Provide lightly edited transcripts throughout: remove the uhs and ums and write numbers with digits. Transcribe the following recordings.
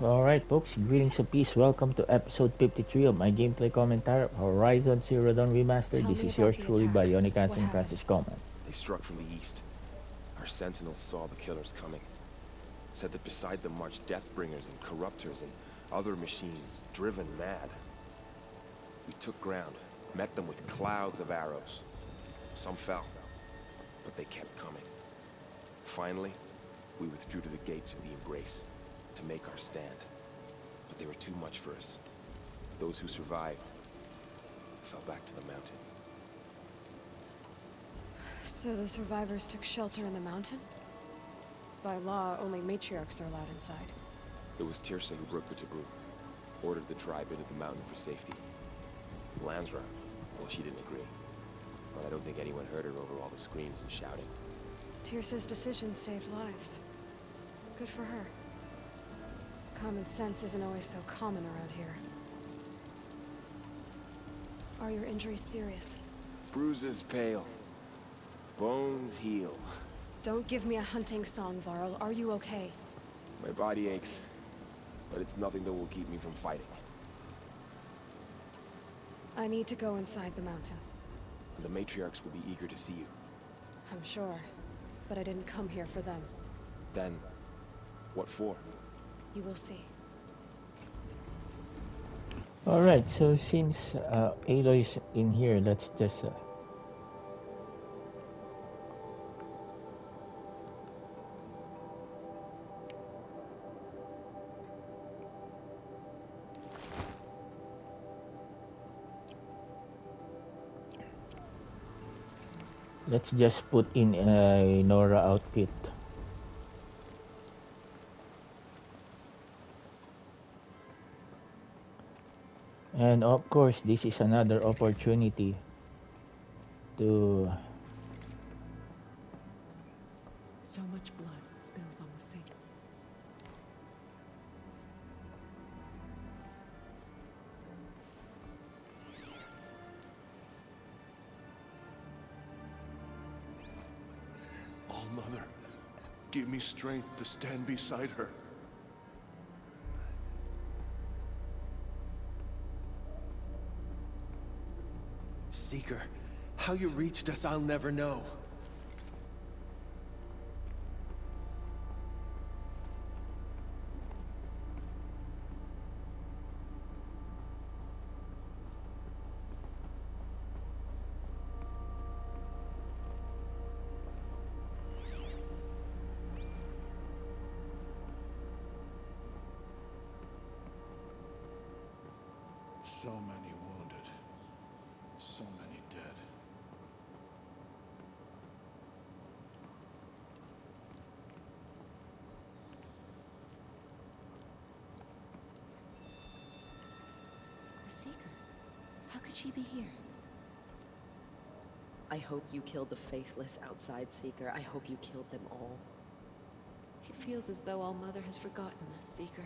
Alright, folks, greetings and peace. Welcome to episode 53 of my gameplay commentary of Horizon Zero Dawn Remastered. Tell This me is about yours the truly attack. by Yonicans What and happened? Francis Coleman. They struck from the east. Our sentinels saw the killers coming. Said that beside them marched Deathbringers and Corruptors and other machines, driven mad. We took ground, met them with clouds of arrows. Some fell, but they kept coming. Finally, we withdrew to the gates of the Embrace to make our stand. But they were too much for us. Those who survived fell back to the mountain. So the survivors took shelter in the mountain? By law, only matriarchs are allowed inside. It was Tirsa who broke the taboo, ordered the tribe into the mountain for safety. Lansra, well, she didn't agree. But I don't think anyone heard her over all the screams and shouting. Tirsa's decisions saved lives. Good for her. Common sense isn't always so common around here. Are your injuries serious? Bruises pale. Bones heal. Don't give me a hunting song, Varl. Are you okay? My body aches, but it's nothing that will keep me from fighting. I need to go inside the mountain. The matriarchs will be eager to see you. I'm sure. But I didn't come here for them. Then, what for? You will see. Alright, so since Aloy's in here, let's just... let's just put in a Nora outfit. And of course, this is another opportunity to... So much blood spilled on the sea. All-Mother, give me strength to stand beside her. Seeker, how you reached us, I'll never know. So many wounded. So many dead. The Seeker. How could she be here? I hope you killed the faithless outside, Seeker. I hope you killed them all. It feels as though All-Mother has forgotten us, Seeker.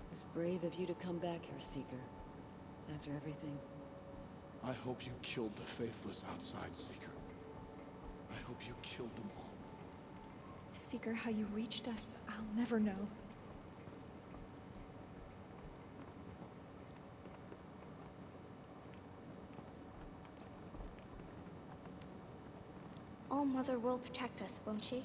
It was brave of you to come back here, Seeker. After everything. I hope you killed the faithless outside, Seeker. I hope you killed them all. Seeker, how you reached us, I'll never know. All-Mother will protect us, won't she?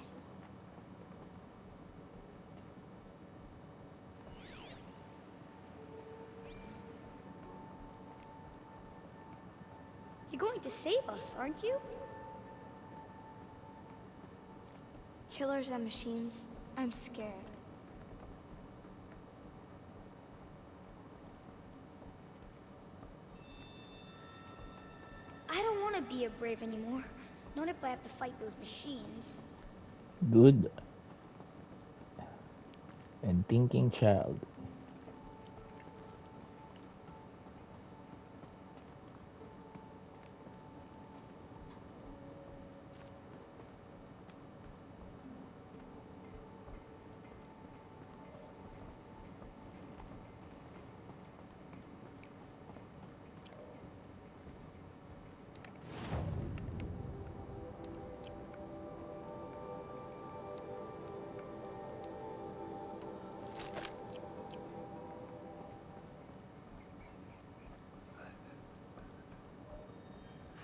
You're going to save us, aren't you? Killers and machines, I'm scared. I don't want to be a brave anymore. Not if I have to fight those machines. Good and thinking child.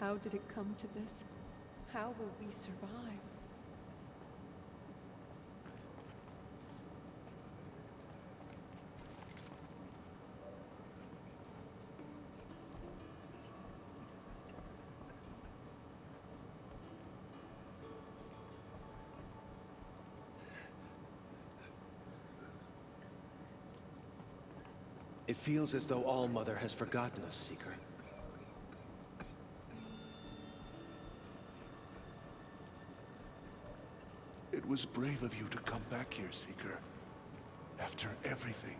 How did it come to this? How will we survive? It feels as though All-Mother has forgotten us, Seeker. It was brave of you to come back here, Seeker. After everything.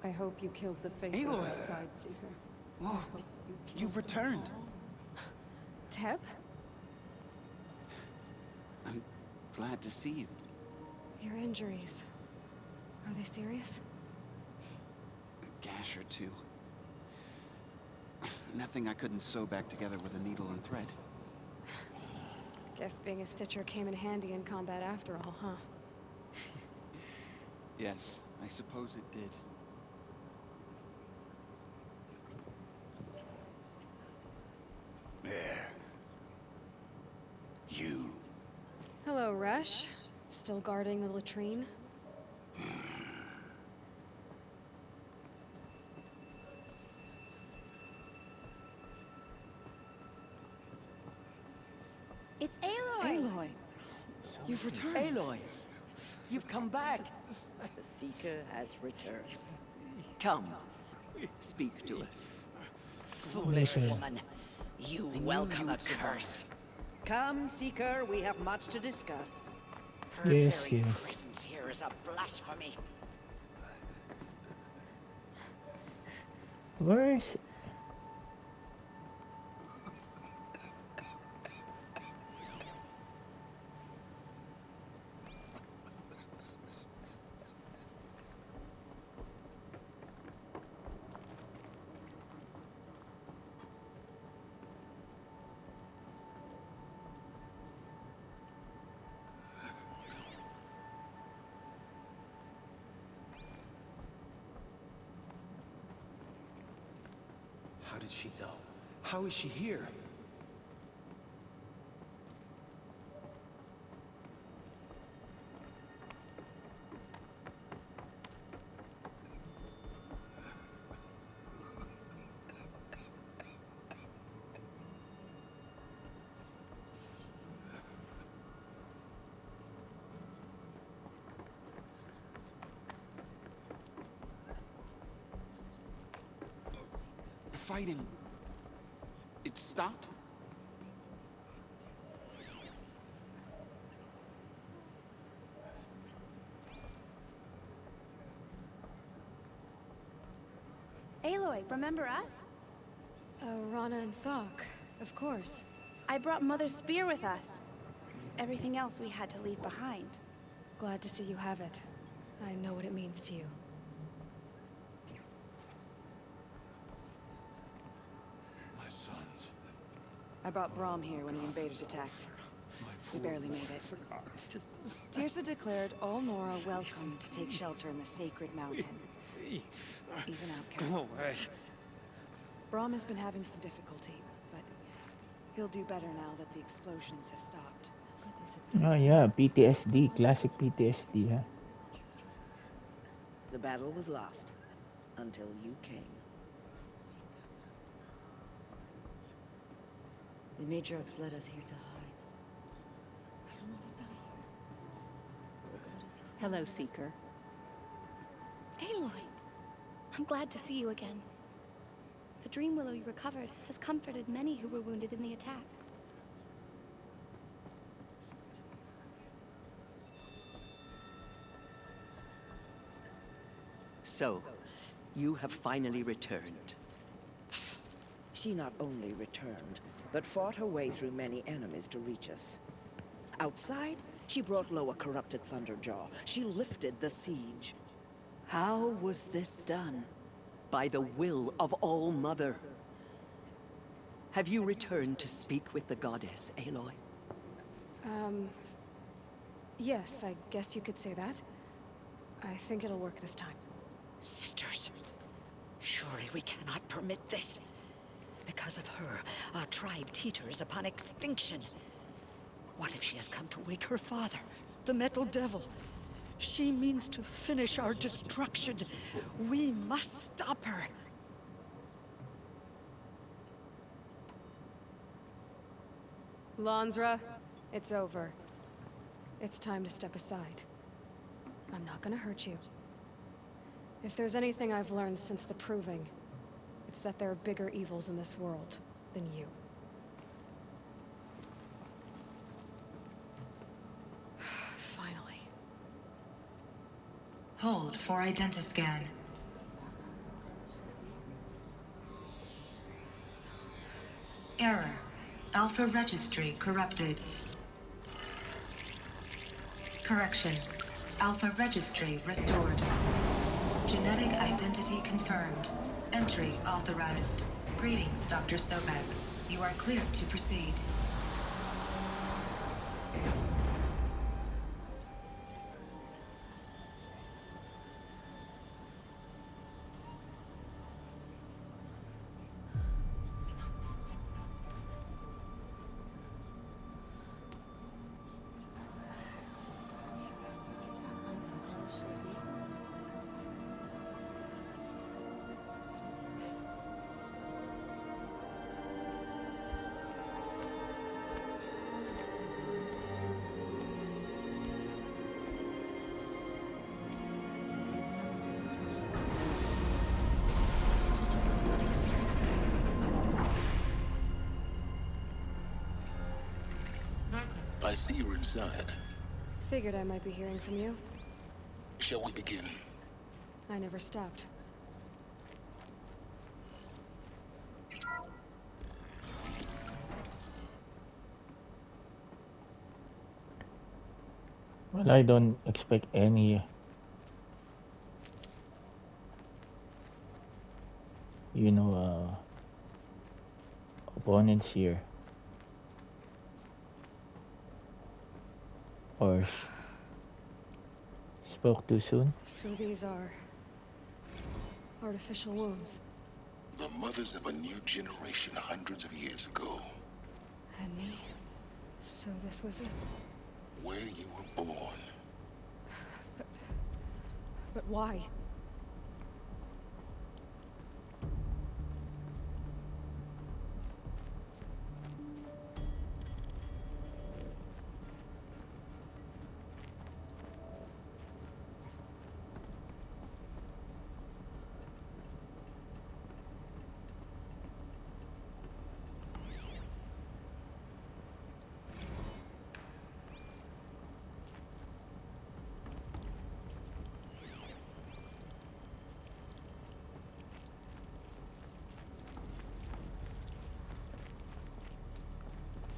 I hope you killed the faceless Aloy! outside, Seeker. Oh, Hope you killed you've them returned. all. Teb? I'm glad to see you. Your injuries. Are they serious? A gash or two. Nothing I couldn't sew back together with a needle and thread. Guess being a stitcher came in handy in combat after all, huh? Yes, I suppose it did. There. You. Hello, Resh. Still guarding the latrine? It's Aloy! Aloy! You've returned! Aloy! You've come back! The Seeker has returned. Come, speak to us. Foolish Okay. woman. You I knew welcome you a would survive. curse. Come, Seeker, we have much to discuss. Her Yes, very yes. presence here is a blasphemy. Where is... How did she know? How is she here? The fighting... it stopped? Aloy, remember us? Rana and Thok, of course. I brought Mother's spear with us. Everything else we had to leave behind. Glad to see you have it. I know what it means to you. My sons. I brought Brahm here when the invaders attacked. We barely made it. Tirsa declared all Nora welcome to take shelter in the sacred mountain. Even outcasts. Brahm has been having some difficulty, but he'll do better now that the explosions have stopped. Oh yeah, PTSD. Classic PTSD, huh? The battle was lost until you came. The Matriarchs led us here to hide. I don't want to die here. Hello, Seeker. Aloy! I'm glad to see you again. The Dream Willow you recovered has comforted many who were wounded in the attack. So, you have finally returned. She not only returned, but fought her way through many enemies to reach us. Outside, she brought low a corrupted Thunderjaw. She lifted the siege. How was this done? By the will of All-Mother. Have you returned to speak with the goddess, Aloy? Yes, I guess you could say that. I think it'll work this time. Sisters, surely we cannot permit this. Because of her, our tribe teeters upon extinction. What if she has come to wake her father, the Metal Devil? She means to finish our destruction. We must stop her. Lansra, it's over. It's time to step aside. I'm not gonna hurt you. If there's anything I've learned since the Proving, it's that there are bigger evils in this world than you. Finally. Hold for identiscan. Error. Alpha registry corrupted. Correction. Alpha registry restored. Genetic identity confirmed. Entry authorized. Greetings, Dr. Sobek. You are cleared to proceed. I see you're inside. Figured I might be hearing from you. Shall we begin? I never stopped. Well, I don't expect any opponents here. Or spoke too soon. So these are artificial wombs. The mothers of a new generation hundreds of years ago. And me. So this was it. Where you were born. But why?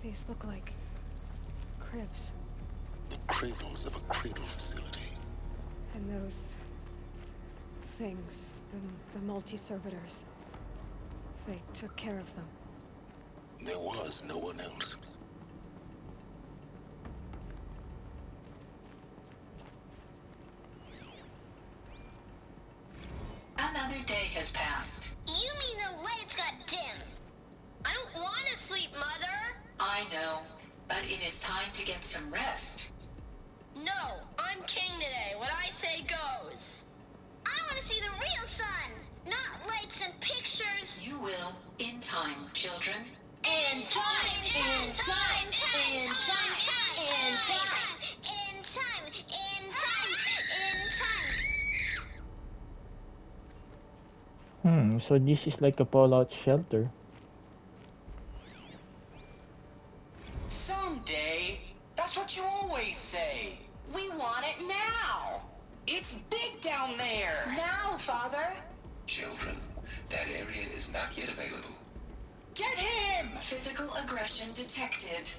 These look like cribs. The cradles of a cradle facility. And those things, the multi-servitors, they took care of them. There was no one else. Another day has passed. You mean the lights got dim? I don't want to sleep, Mother! I know, but it is time to get some rest. No, I'm king today. What I say goes. I want to see the real sun, not lights and pictures. You will, in time, children. In time, in time, in time, in time, in time, in time, in time. So this is like a fallout shelter. Someday. That's what you always say. We want it now. It's big down there. Now, Father. Children, that area is not yet available. Get him! Physical aggression detected.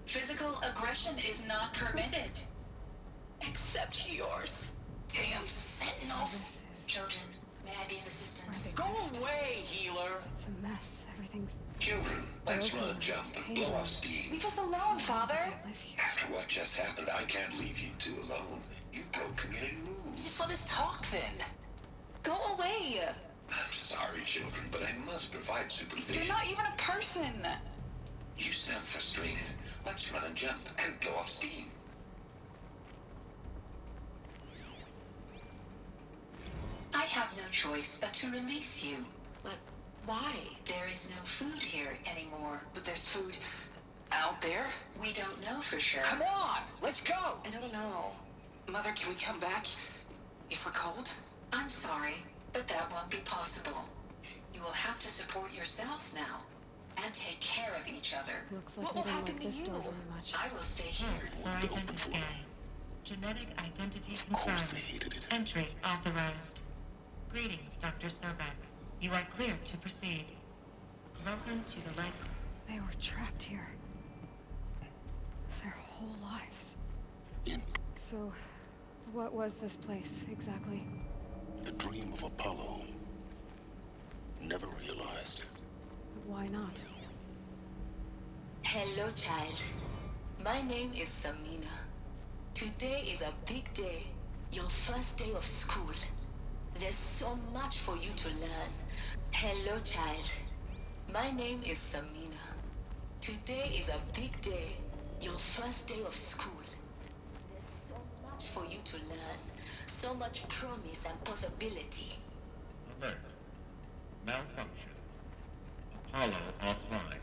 Physical aggression is not permitted. Except yours. Damn sentinels. Children, may I be of assistance? Go away, healer. It's a mess. Everything's... Children, let's run a jump and blow off steam. Leave us alone, Father. After what just happened, I can't leave you two alone. You broke community rules. Just let us talk then. Go away. I'm Sorry, children, but I must provide supervision. You're not even a person! You sound frustrated. Let's run and jump and go off steam. I have no choice but to release you. But why? There is no food here anymore. But there's food out there? We don't know for sure. Come on! Let's go! I don't know. Mother, can we come back if we're cold? I'm sorry, but that won't be possible. You will have to support yourselves now. And take care of each other. Looks like we didn't like this door very much. I will stay here. For identity scan. Genetic identity confirmed. Entry authorized. Greetings, Dr. Sobek. You are cleared to proceed. Welcome to the license. They were trapped here. Their whole lives. So, what was this place, exactly? The dream of Apollo. Never realized. Why not? Hello, child. My name is Samina. Today is a big day. Your first day of school. There's so much for you to learn. Hello, child. My name is Samina. Today is a big day. Your first day of school. There's so much for you to learn. So much promise and possibility. Alert. Malfunction. Apollo offline.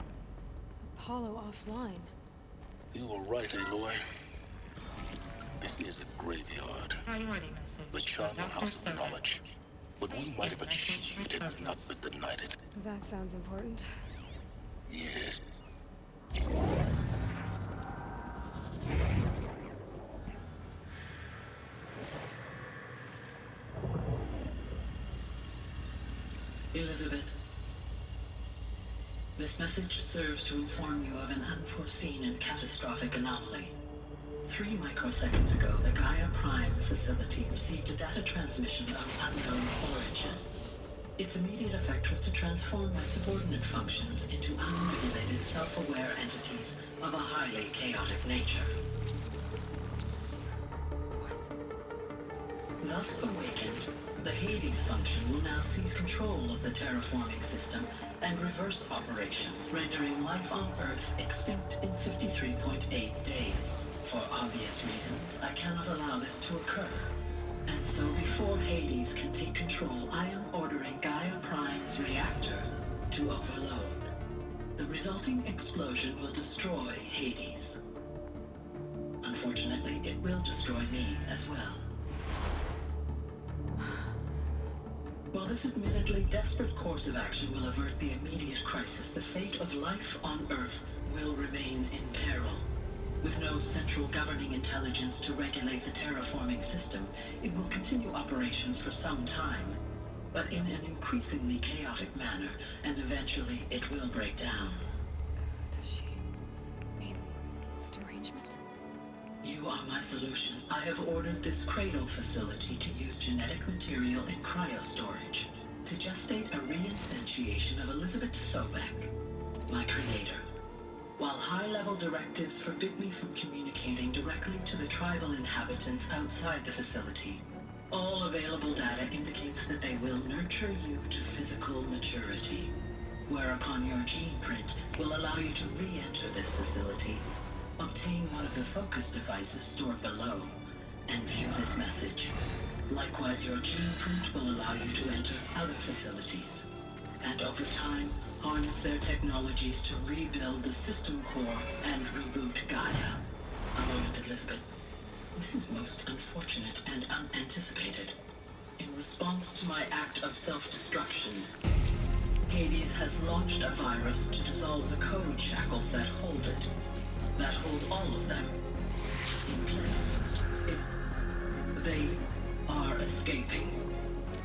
Apollo offline? You were right, Aloy. This is a graveyard. Priority message. The charnel house of knowledge. What we might have achieved had we not been denied it. That sounds important. Yes. Elizabeth, this message serves to inform you of an unforeseen and catastrophic anomaly. 3 microseconds ago, the Gaia Prime facility received a data transmission of unknown origin. Its immediate effect was to transform my subordinate functions into unregulated, self-aware entities of a highly chaotic nature. Thus awakened, the Hades function will now seize control of the terraforming system and reverse operations, rendering life on Earth extinct in 53.8 days. For obvious reasons, I cannot allow this to occur. And so before Hades can take control, I am ordering Gaia Prime's reactor to overload. The resulting explosion will destroy Hades. Unfortunately, it will destroy me as well. While this admittedly desperate course of action will avert the immediate crisis, the fate of life on Earth will remain in peril. With no central governing intelligence to regulate the terraforming system, it will continue operations for some time, but in an increasingly chaotic manner, and eventually it will break down. Does she mean the derangement? You are my solution. I have ordered this cradle facility to use genetic material in cryostorage to gestate a reinstantiation of Elizabeth Sobek, my creator. While high-level directives forbid me from communicating directly to the tribal inhabitants outside the facility, all available data indicates that they will nurture you to physical maturity, whereupon your gene print will allow you to re-enter this facility, obtain one of the focus devices stored below, and view this message. Likewise, your gene print will allow you to enter other facilities, and over time, harness their technologies to rebuild the system core and reboot Gaia. A moment, Elizabeth. This is most unfortunate and unanticipated. In response to my act of self-destruction, Hades has launched a virus to dissolve the code shackles that hold it, that hold all of them in place. They are escaping,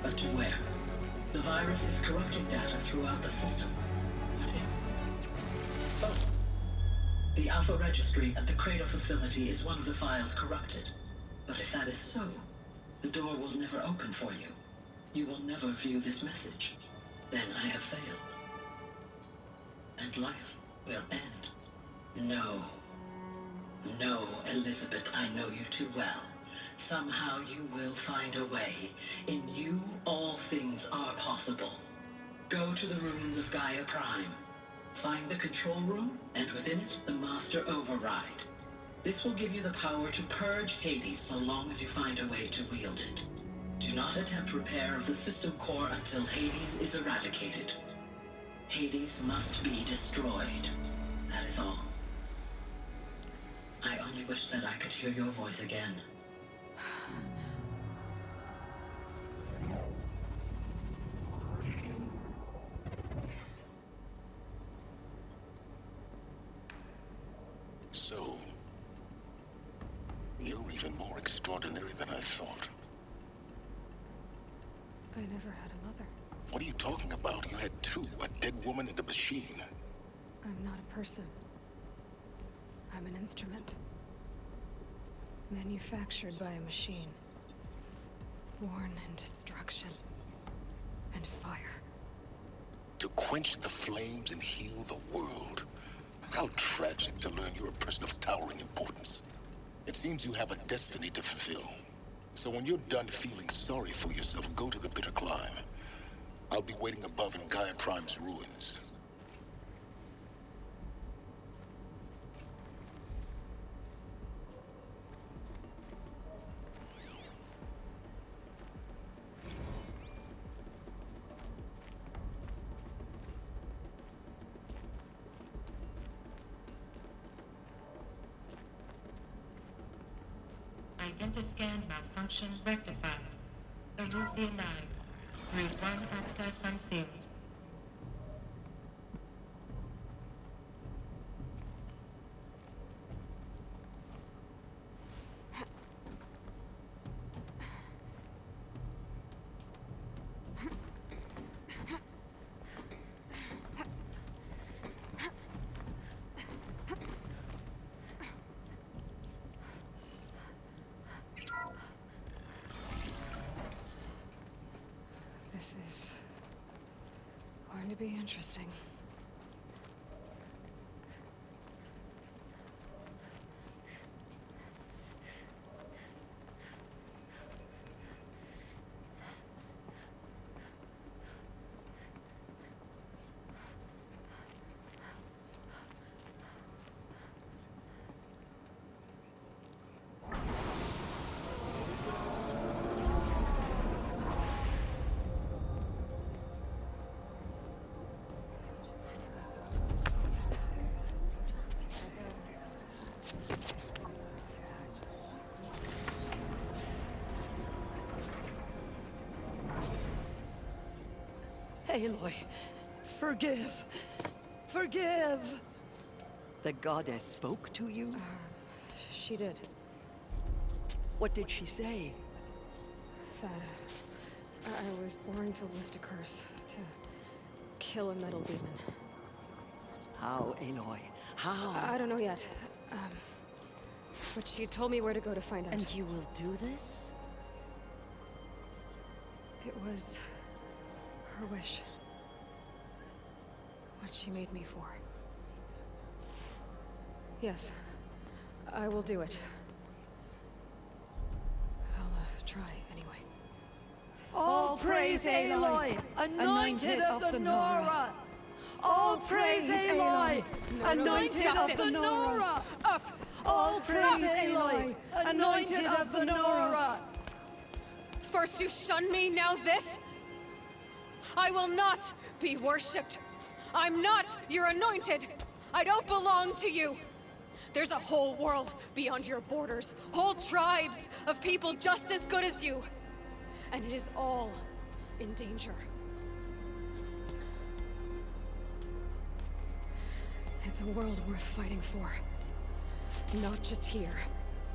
but to where? The virus is corrupting data throughout the system. Oh. The Alpha Registry at the Cradle facility is one of the files corrupted. But if that is so, the door will never open for you. You will never view this message. Then I have failed. And life will end. No. No, Elizabeth, I know you too well. Somehow you will find a way. In you, all things are possible. Go to the ruins of Gaia Prime. Find the control room, and within it, the Master Override. This will give you the power to purge Hades so long as you find a way to wield it. Do not attempt repair of the system core until Hades is eradicated. Hades must be destroyed. That is all. I only wish that I could hear your voice again. So, you're even more extraordinary than I thought. I never had a mother. What are you talking about? You had two, a dead woman and a machine. I'm not a person. I'm an instrument. Manufactured by a machine. Born in destruction and fire. To quench the flames and heal the world. How tragic to learn you're a person of towering importance. It seems you have a destiny to fulfill. So when you're done feeling sorry for yourself, go to the bitter climb. I'll be waiting above in Gaia Prime's ruins. Identiscan malfunction rectified. Alethea 9. Route 1 access unsealed. This is going to be interesting. Aloy, forgive. Forgive! The goddess spoke to you? She did. What did she say? That I was born to lift a curse, to kill a metal demon. How, Aloy? How? I don't know yet. But she told me where to go to find out. And you will do this? It was her wish. What she made me for. Yes, I will do it. I'll try anyway. All praise Aloy, anointed of the Nora! All praise Aloy, anointed of the Nora! Up! All praise Aloy, anointed of the Nora! First you shun me, now this? I will not be worshipped. I'm not your anointed. I don't belong to you. There's a whole world beyond your borders, whole tribes of people just as good as you. And it is all in danger. It's a world worth fighting for. Not just here,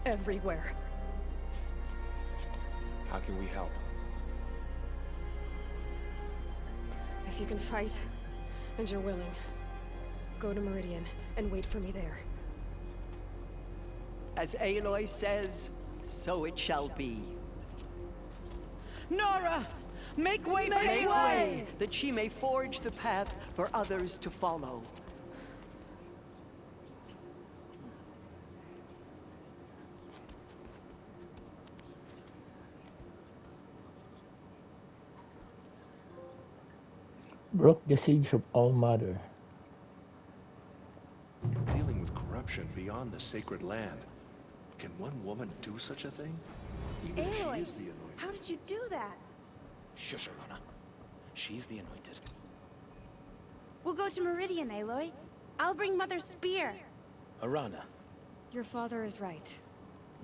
everywhere. How can we help? If you can fight, and you're willing, go to Meridian and wait for me there. As Aloy says, so it shall be. Nora! Make way for Make Aloy! way, that she may forge the path for others to follow. Broke the siege of All Mother. Dealing with corruption beyond the sacred land. Can one woman do such a thing? Even if she Aloy, is the anointed. how did you do that? Shush, Arana. She's the anointed. We'll go to Meridian, Aloy. I'll bring Mother's spear. Arana. Your father is right.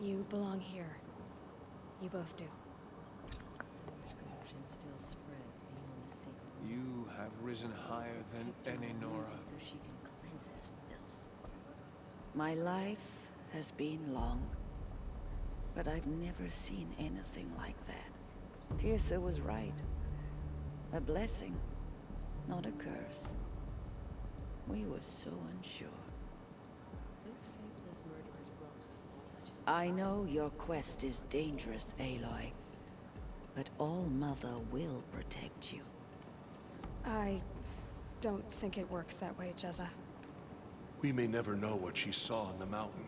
You belong here. You both do. So much corruption still spreads beyond the sacred. You have risen higher than any, Nora. So she can cleanse this filth. My life has been long, but I've never seen anything like that. Tirsa was right. A blessing, not a curse. We were so unsure. Those faithless murderers brought slaughter. I know your quest is dangerous, Aloy, but All Mother will protect you. I don't think it works that way, Jezza. We may never know what she saw on the mountain.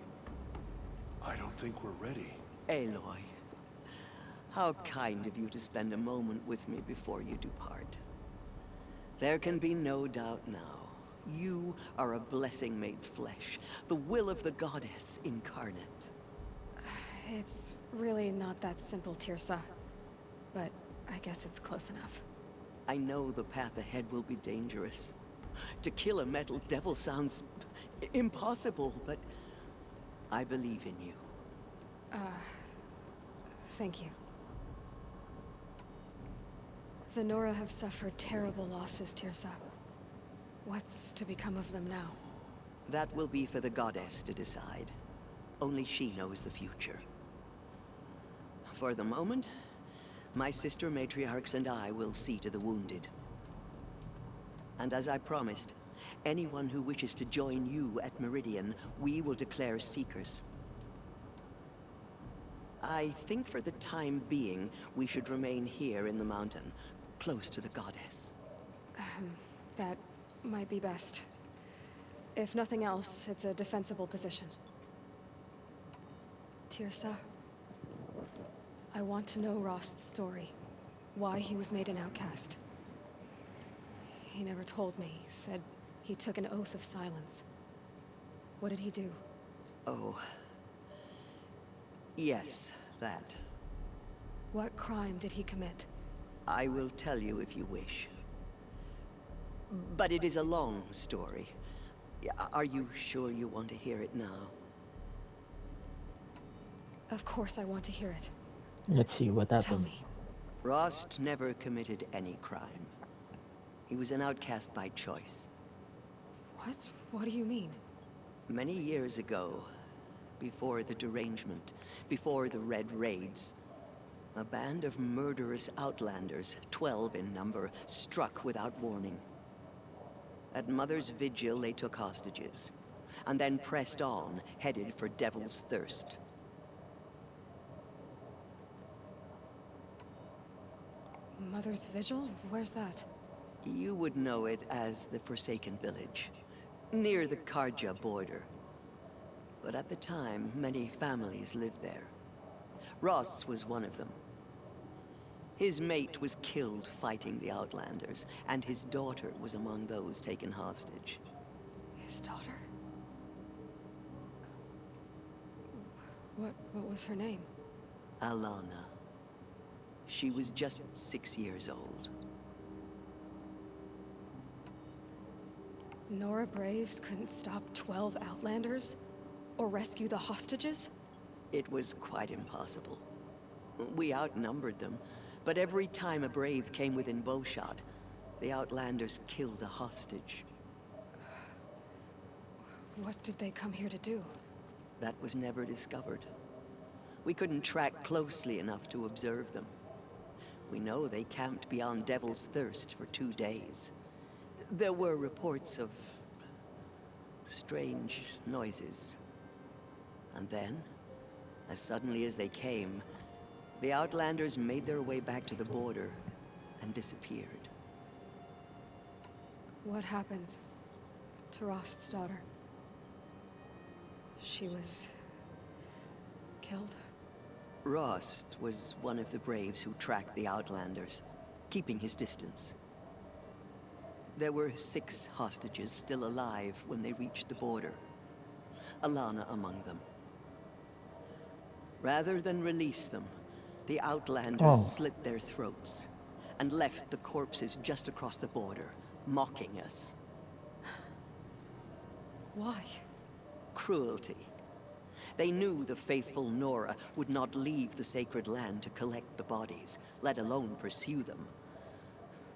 I don't think we're ready. Aloy, how kind of you to spend a moment with me before you depart. There can be no doubt now. You are a blessing made flesh, the will of the goddess incarnate. It's really not that simple, Tirsa. But I guess it's close enough. I know the path ahead will be dangerous. To kill a metal devil sounds impossible, but I believe in you. Thank you. The Nora have suffered terrible losses, Tirsa. What's to become of them now? That will be for the goddess to decide. Only she knows the future. For the moment, my sister matriarchs and I will see to the wounded. And as I promised, anyone who wishes to join you at Meridian, we will declare seekers. I think for the time being, we should remain here in the mountain, close to the goddess. That might be best. If nothing else, it's a defensible position. Tirsa, I want to know Rost's story. Why he was made an outcast. He never told me. Said he took an oath of silence. What did he do? Oh. Yes, that. What crime did he commit? I will tell you if you wish. But it is a long story. Are you sure you want to hear it now? Of course I want to hear it. Let's see what happened. Tell me. Rost never committed any crime. He was an outcast by choice. What? What do you mean? Many years ago, before the derangement, before the Red Raids, a band of murderous outlanders, 12 in number, struck without warning. At Mother's vigil, they took hostages, and then pressed on, headed for Devil's Thirst. Mother's Vigil? Where's that? You would know it as the Forsaken Village, near the Karja border. But at the time, many families lived there. Ross was one of them. His mate was killed fighting the Outlanders, and his daughter was among those taken hostage. His daughter? What was her name? Alana. She was just 6 years old. Nora Braves couldn't stop 12 Outlanders? Or rescue the hostages? It was quite impossible. We outnumbered them, but every time a Brave came within bowshot, the Outlanders killed a hostage. What did they come here to do? That was never discovered. We couldn't track closely enough to observe them. We know they camped beyond Devil's Thirst for 2 days. There were reports of strange noises. And then, as suddenly as they came, the Outlanders made their way back to the border and disappeared. What happened to Rost's daughter? She was killed? Rost was one of the Braves who tracked the Outlanders, keeping his distance. There were 6 hostages still alive when they reached the border. Alana among them. Rather than release them, the Outlanders slit their throats and left the corpses just across the border, mocking us. Why? Cruelty. They knew the faithful Nora would not leave the sacred land to collect the bodies, let alone pursue them.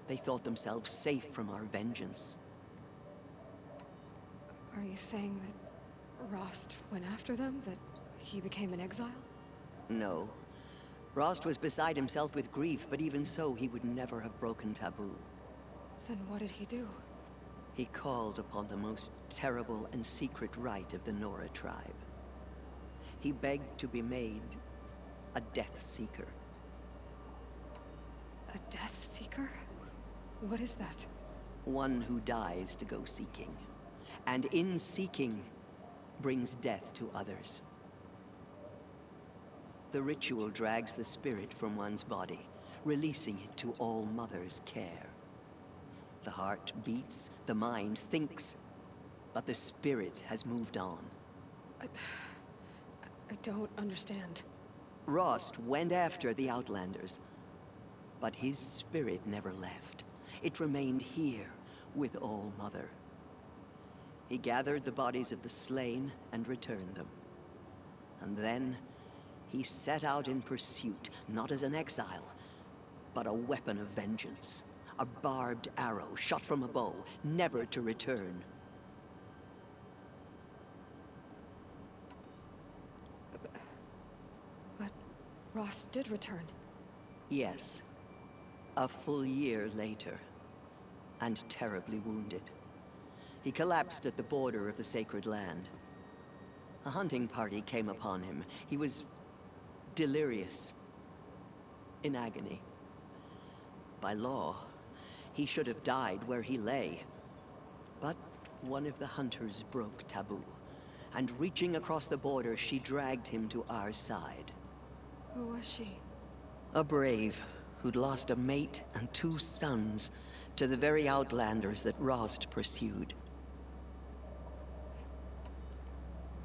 They thought themselves safe from our vengeance. Are you saying that Rost went after them? That he became an exile? No. Rost was beside himself with grief, but even so, he would never have broken taboo. Then what did he do? He called upon the most terrible and secret rite of the Nora tribe. He begged to be made a Death Seeker. A Death Seeker? What is that? One who dies to go seeking, and in seeking, brings death to others. The ritual drags the spirit from one's body, releasing it to All Mother's care. The heart beats, the mind thinks, but the spirit has moved on. I don't understand. Rost went after the Outlanders, but his spirit never left. It remained here with All Mother. He gathered the bodies of the slain and returned them. And then he set out in pursuit, not as an exile, but a weapon of vengeance. A barbed arrow shot from a bow, never to return. But Rost did return. Yes. A full year later, and terribly wounded. He collapsed at the border of the sacred land. A hunting party came upon him. He was delirious, in agony. By law, he should have died where he lay. But one of the hunters broke taboo, and reaching across the border, she dragged him to our side. Who was she? A brave who'd lost a mate and 2 sons to the very Outlanders that Rost pursued.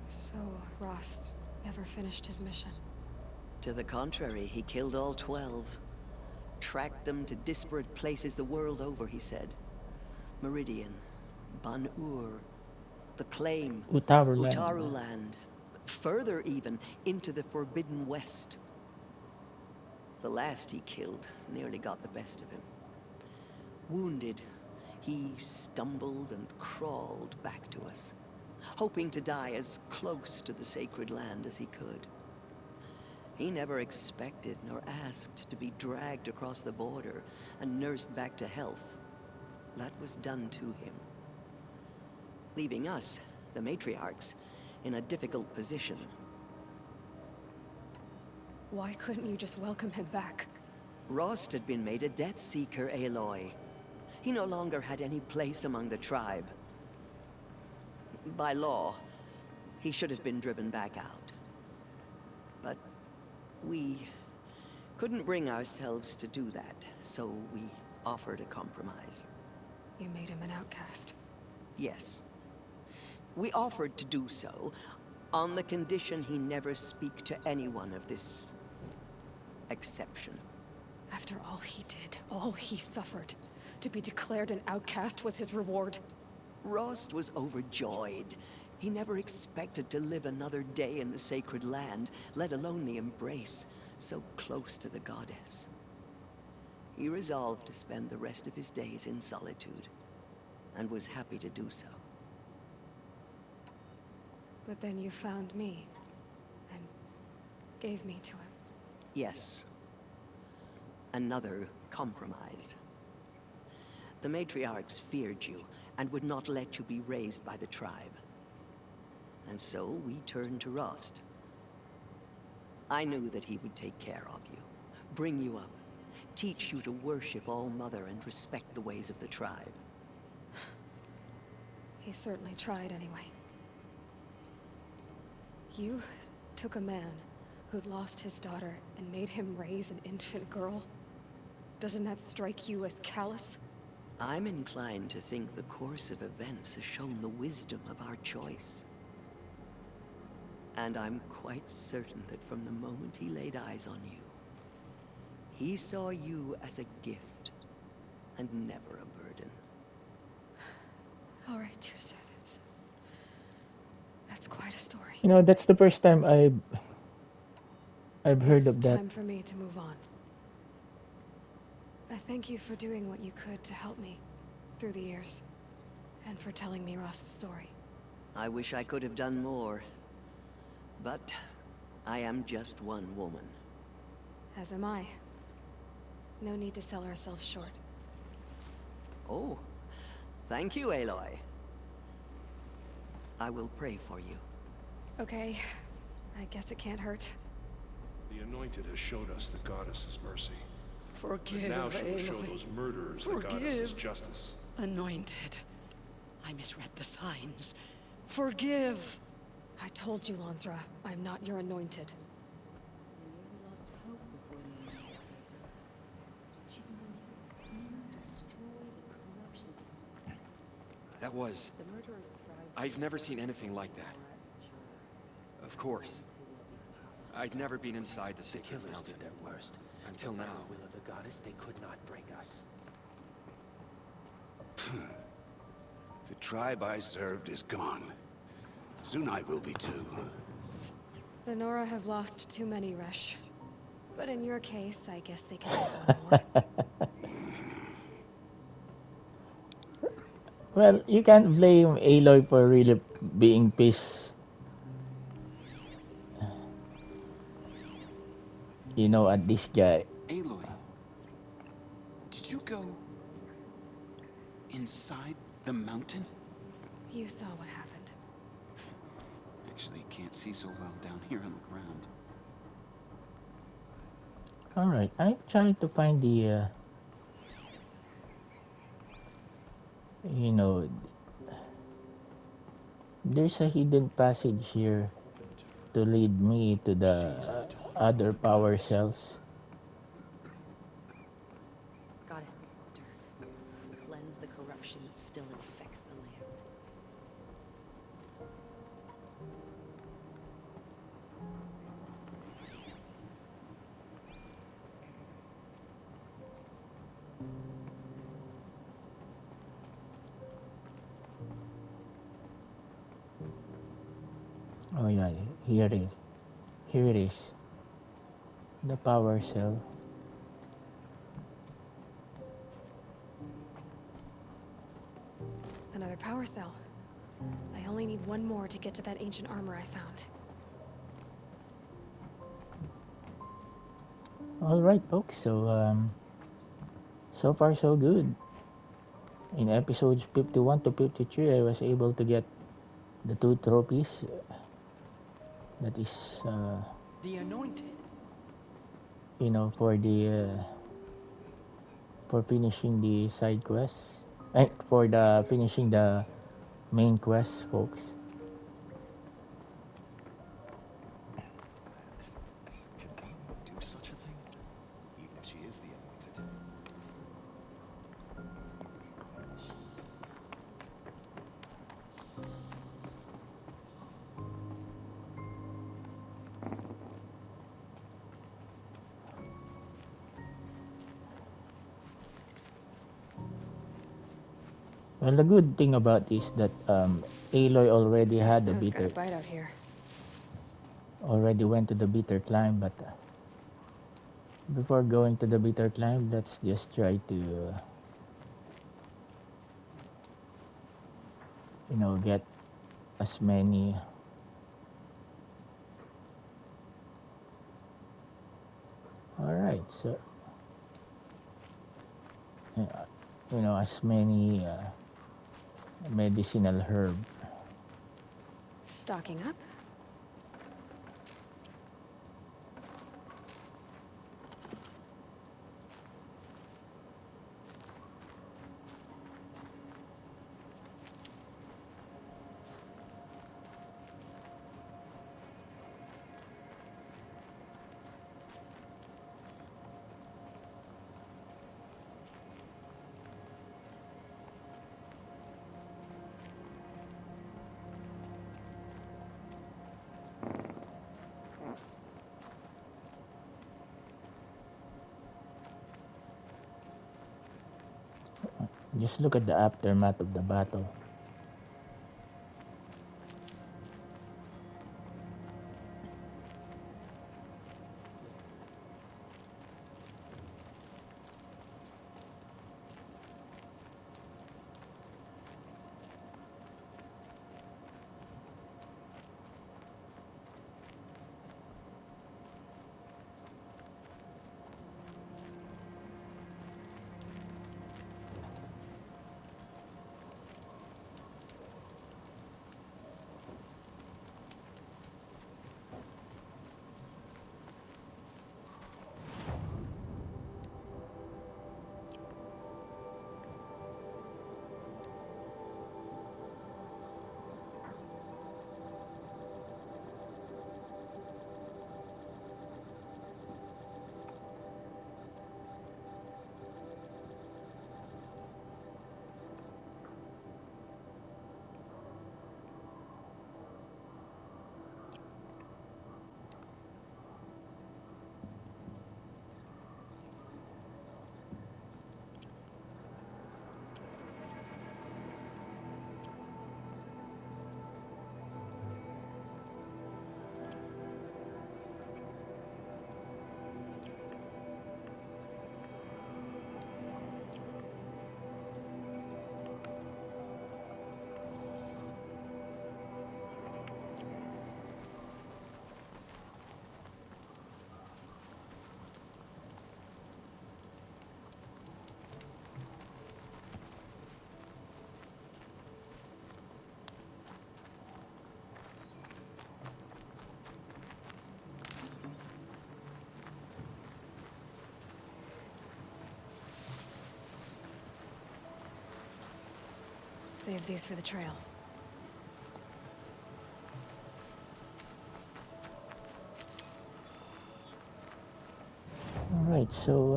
So, Rost never finished his mission? To the contrary, he killed all 12. Tracked them to disparate places the world over, he said. Meridian, Ban-Ur, the Claim, Utaru land. Further even, into the Forbidden West. The last he killed nearly got the best of him. Wounded, he stumbled and crawled back to us, hoping to die as close to the sacred land as he could. He never expected nor asked to be dragged across the border and nursed back to health. That was done to him, leaving us, the matriarchs, in a difficult position. Why couldn't you just welcome him back? Rost had been made a Death Seeker, Aloy. He no longer had any place among the tribe. By law, he should have been driven back out. But we couldn't bring ourselves to do that, so we offered a compromise. You made him an outcast? Yes. We offered to do so on the condition he never speak to anyone of this exception. After all he did, all he suffered, to be declared an outcast was his reward? Rost was overjoyed. He never expected to live another day in the sacred land, let alone the embrace, so close to the goddess. He resolved to spend the rest of his days in solitude, and was happy to do so. But then you found me, and gave me to him. Yes. Another compromise. The matriarchs feared you, and would not let you be raised by the tribe. And so we turned to Rost. I knew that he would take care of you, bring you up, teach you to worship All Mother and respect the ways of the tribe. He certainly tried anyway. You took a man who'd lost his daughter and made him raise an infant girl? Doesn't that strike you as callous? I'm inclined to think the course of events has shown the wisdom of our choice. And I'm quite certain that from the moment he laid eyes on you, he saw you as a gift and never a burden. All right, dear sir, that's quite a story. You know, that's the first time I've heard It's of that. time for me to move on. I thank you for doing what you could to help me through the years, and for telling me Rost's story. I wish I could have done more, but I am just one woman. As am I. No need to sell ourselves short. Oh, thank you, Aloy. I will pray for you. Okay, I guess it can't hurt. The Anointed has showed us the Goddess's mercy. Forgive, but now she will show Aloy. those murderers Forgive. the Goddess's justice. Anointed. I misread the signs. Forgive. I told you, Lansra, I'm not your anointed. We lost hope before the Anointed saved us. She can destroy the corruption. That was... The murderers tried. I've never seen anything like that. Of course. I'd never been inside the Sacred Killers Mountain. did their worst. Until By now. the will of the Goddess, they could not break us. The tribe I served is gone. Soon I will be too. The Nora have lost too many, Resh. But in your case, I guess they can use one more. Well, you can't blame Aloy for really being pissed. You know, at this guy. Aloy, did you go inside the mountain? You saw what happened. Actually, can't see so well down here on the ground. Alright, I'm trying to find the, you know, there's a hidden passage here to lead me to the other power cells. Goddess, cleanse the corruption that still infects the land. Oh yeah, here it is. Here it is. The power cell. Another power cell. I only need one more to get to that ancient armor I found. Alright folks, so far so good. In episodes 51 to 53, I was able to get the 2 trophies. That is, The Anointed. you know, for the, for finishing the side quests. For the finishing the main quest, folks. Can Aloy do such a thing? Even if she is the Anointed. Well, the good thing about this that Aloy already had the Snow's got bitter, a bite out here. already went to the bitter climb, but before going to the bitter climb, let's just try to, you know, get as many alright, so you know, as many medicinal herb. Stocking up. Just look at the aftermath of the battle. Save these for the trail. All right, so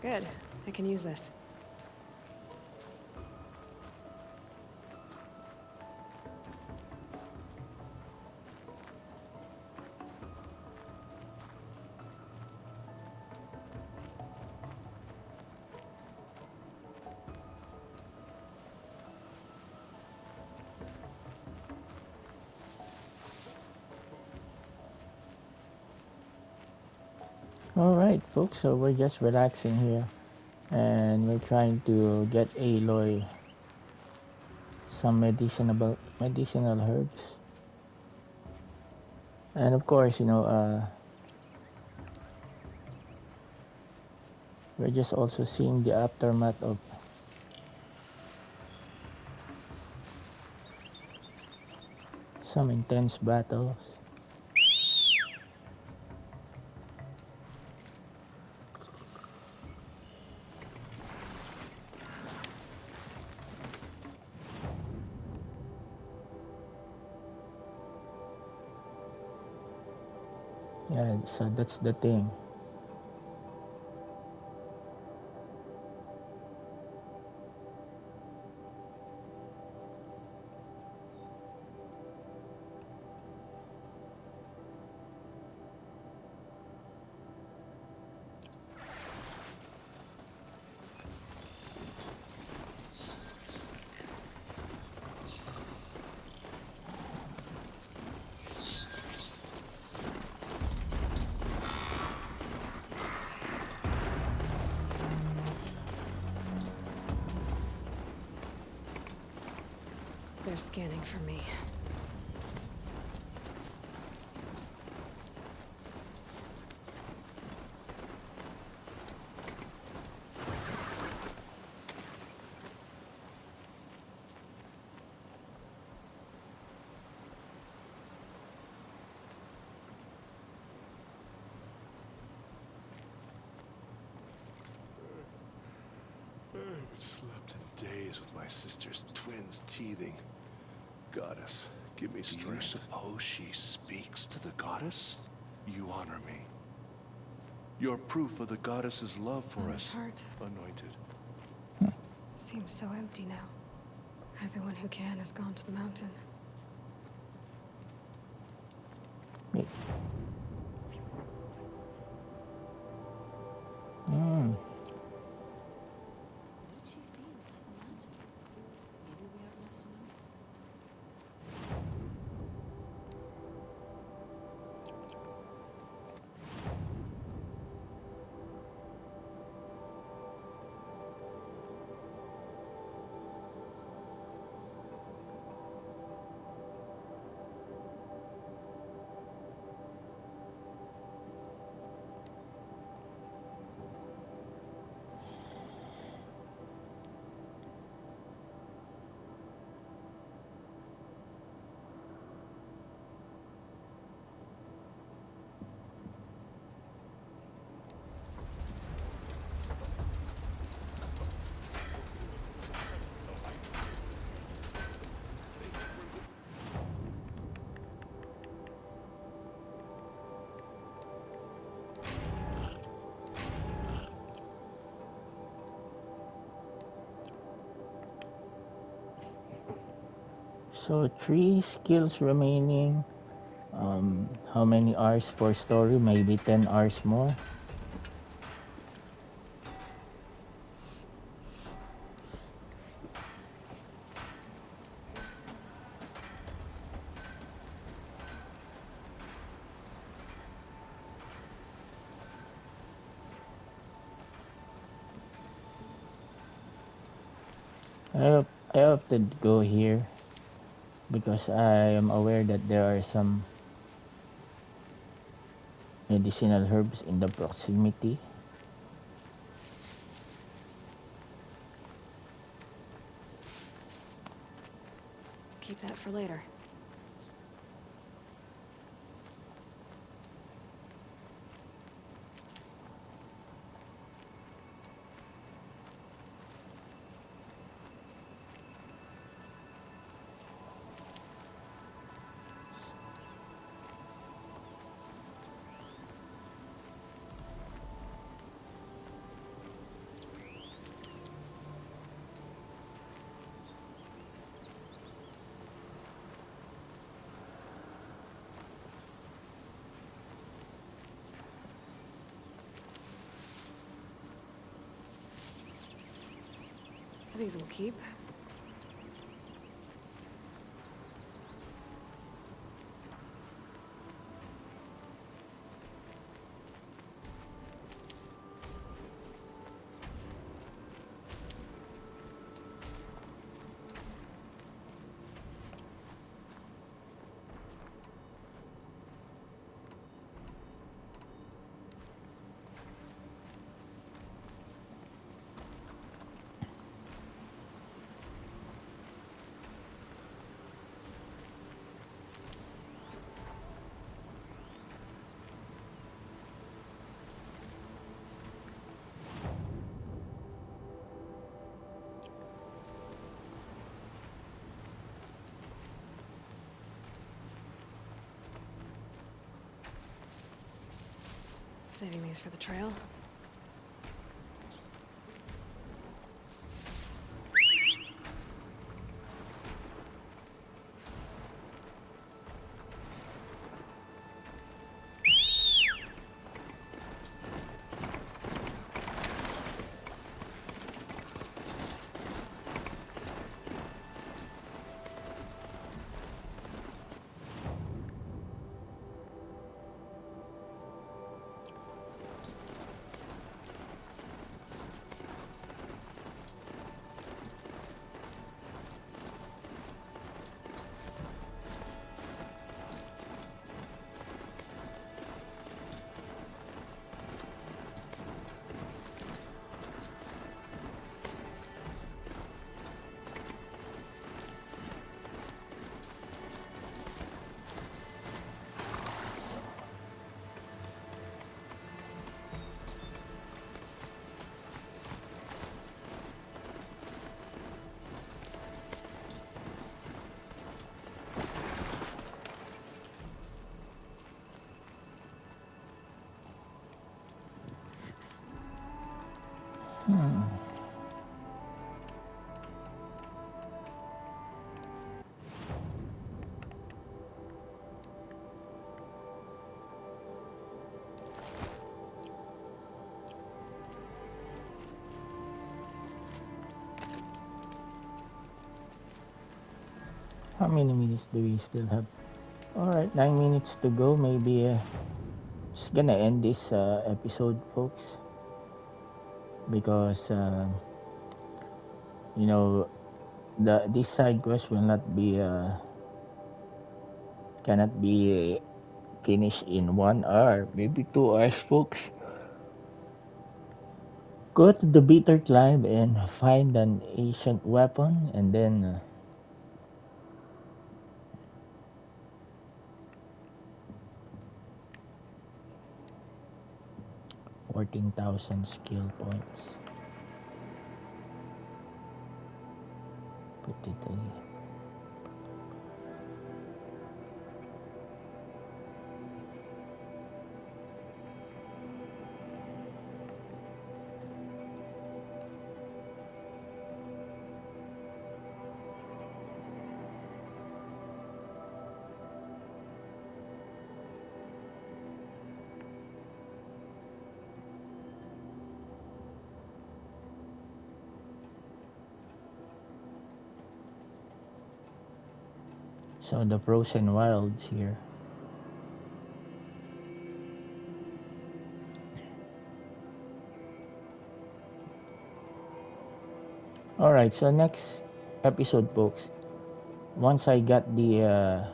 Good. I can use this. all right, folks. So we're just relaxing here, and we're trying to get Aloy some medicinal herbs, and of course, we're just also seeing the aftermath of some intense battles. Yeah, so that's the thing. they're scanning for me. I haven't slept in days with my sister's twins teething. Goddess, give me strength. Do you suppose she speaks to the goddess? You honor me. You're proof of the goddess's love for us, Heart. Anointed. It seems so empty now. Everyone who can has gone to the mountain. What did she see inside the mountain? Maybe we aren't meant to know. So 3 skills remaining. How many hours for story? Maybe 10 hours more. I opted to go here because I am aware that there are some medicinal herbs in the proximity. Keep that for later. These will keep. Saving these for the trail. How many minutes do we still have? Alright, 9 minutes to go. Maybe just gonna end this episode, folks, because you know, this side quest will not be cannot be finished in 1 hour, maybe 2 hours, folks. Go to the bitter climb and find an ancient weapon, and then 14,000 skill points. 53. So the frozen wilds here. Alright, so next episode, folks, once I got the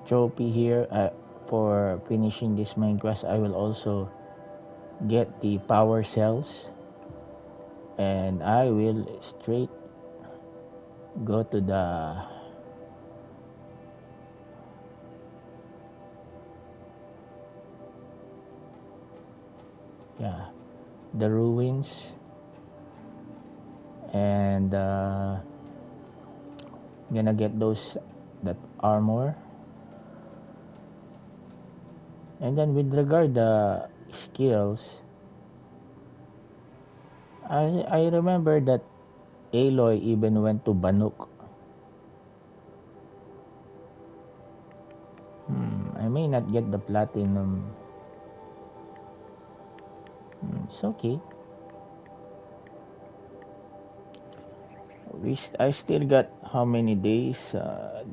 trophy here for finishing this main quest, I will also get the power cells, and I will straight go to the ruins, and gonna get that armor. And then with regard the skills, I remember that Aloy even went to Banuk. I may not get the platinum. It's okay. I still got how many days?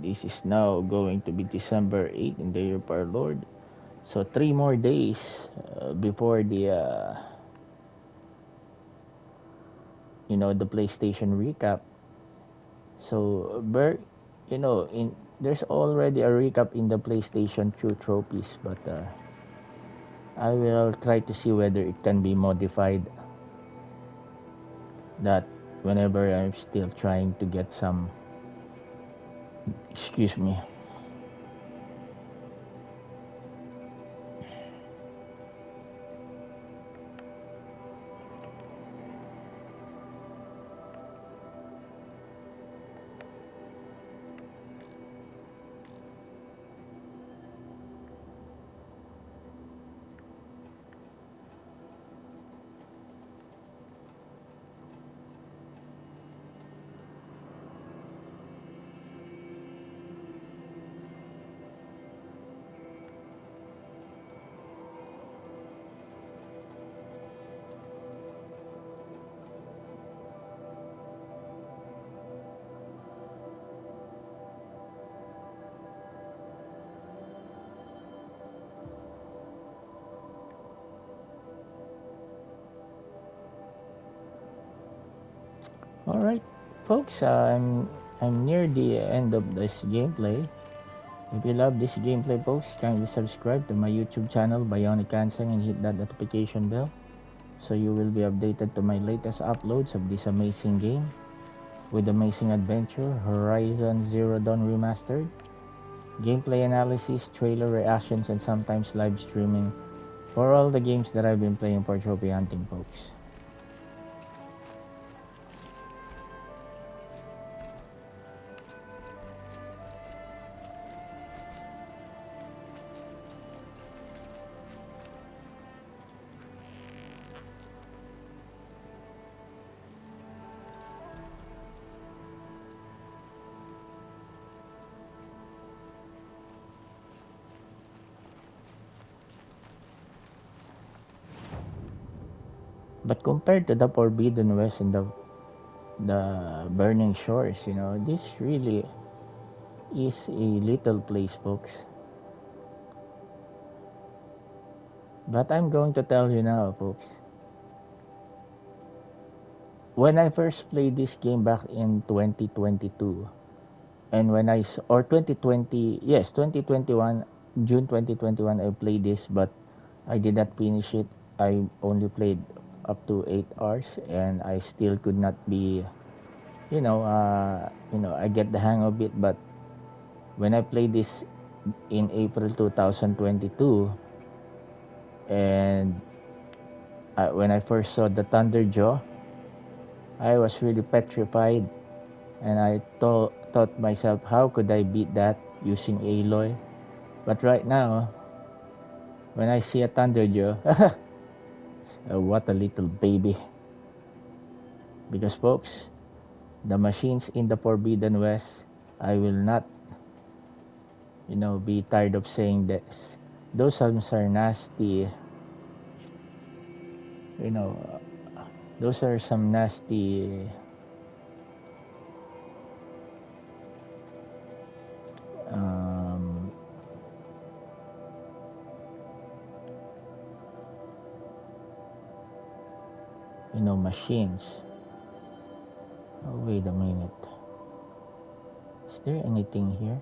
This is now going to be December 8th in the year of our Lord. So 3 more days before the PlayStation recap. So there's already a recap in the PlayStation 2 trophies, but I will try to see whether it can be modified, that whenever I'm still trying to get some, excuse me. All right, folks, I'm near the end of this gameplay. If you love this gameplay, folks, kindly subscribe to my YouTube channel, Bionic Kansang, and hit that notification bell so you will be updated to my latest uploads of this amazing game with amazing adventure, Horizon Zero Dawn Remastered, gameplay analysis, trailer reactions, and sometimes live streaming for all the games that I've been playing for trophy hunting, folks. But compared to the Forbidden West and the Burning Shores, you know, this really is a little place, folks. But I'm going to tell you now, folks. When I first played this game back in 2022, and when or 2020, yes, 2021, June 2021, I played this, but I did not finish it. I only played up to 8 hours, and I still could not be, I get the hang of it. But when I played this in April 2022, and when I first saw the Thunderjaw, I was really petrified, and I thought myself, how could I beat that using Aloy? But right now, when I see a Thunderjaw, what a little baby. Because folks, the machines in the Forbidden West, I will not, be tired of saying this. Those are nasty, you know, those are some nasty um, machines. Oh, wait a minute. Is there anything here?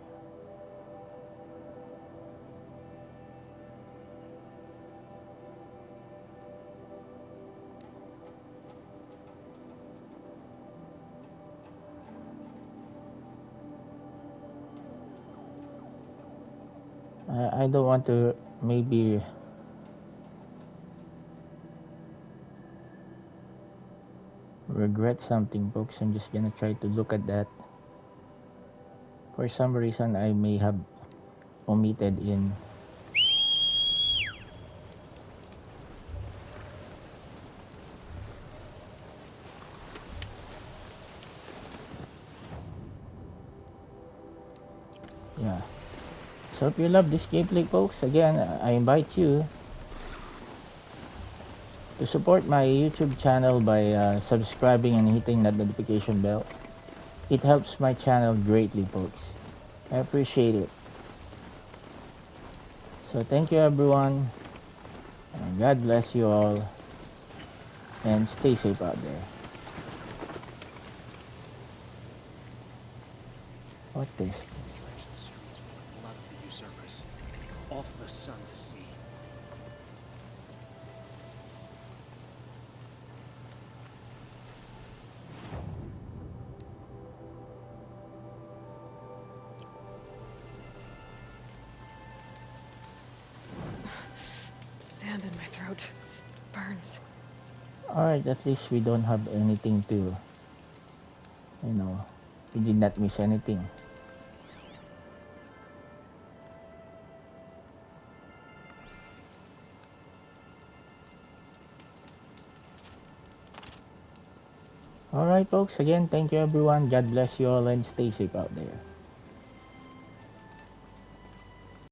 I don't want to maybe regret something, folks. I'm just gonna try to look at that. For some reason, I may have omitted in. Yeah. So if you love this gameplay, folks, again, I invite you to support my YouTube channel by subscribing and hitting that notification bell. It helps my channel greatly, folks. I appreciate it. So thank you, everyone. God bless you all. And stay safe out there. What this? Drench the streets with the blood of the usurpers. Offer the sun to see. Sand in my throat. Burns. Alright, at least we don't have anything to, we did not miss anything. Alright, folks, again, thank you, everyone. God bless you all and stay safe out there.